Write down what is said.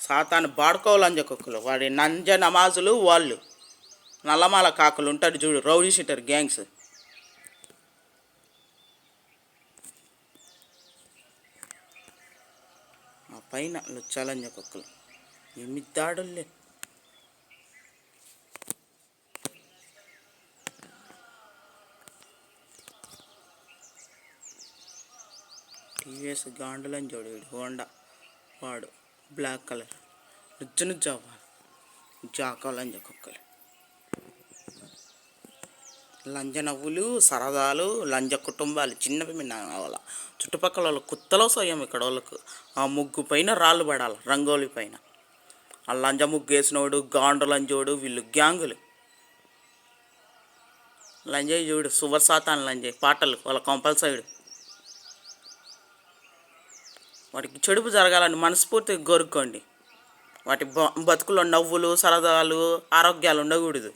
సాతాను బాడుకో లంజకొక్కులు, వాడి నంజ నమాజులు వాళ్ళు. నల్లమాల కాకులు ఉంటారు చూడు, రౌడీ షీటర్ గ్యాంగ్స్. ఆ పైన లుచ్చాలంజకొక్కులు ఎన్ని దాడుల్లే. టీవీఎస్ గాండులని చూడు, వీడు హోండా వాడు బ్లాక్ కలర్ నుజ్జు జాకాలంజకొక్కలు. లంజ నవ్వులు, సరదాలు, లంజ కుటుంబాలు చిన్నవి వాళ్ళ చుట్టుపక్కల వాళ్ళు కుత్తలో సోయం ఇక్కడ వాళ్ళకు. ఆ ముగ్గు పైన రాళ్ళు పడాలి, రంగోలి పైన. ఆ లంజ ముగ్గు వేసినోడు, గాండు లంజోడు, వీళ్ళు గ్యాంగులు. లంజయ్ చూడు, సువర్ సాతాన్ లంజయ్ పాటలు వాళ్ళ కంపల్సరీ. వాటికి చెడుపు జరగాలని మనస్ఫూర్తిగా కోరుకోండి. వాటి బతుకులో నవ్వులు, సరదాలు, ఆరోగ్యాలు ఉండకూడదు.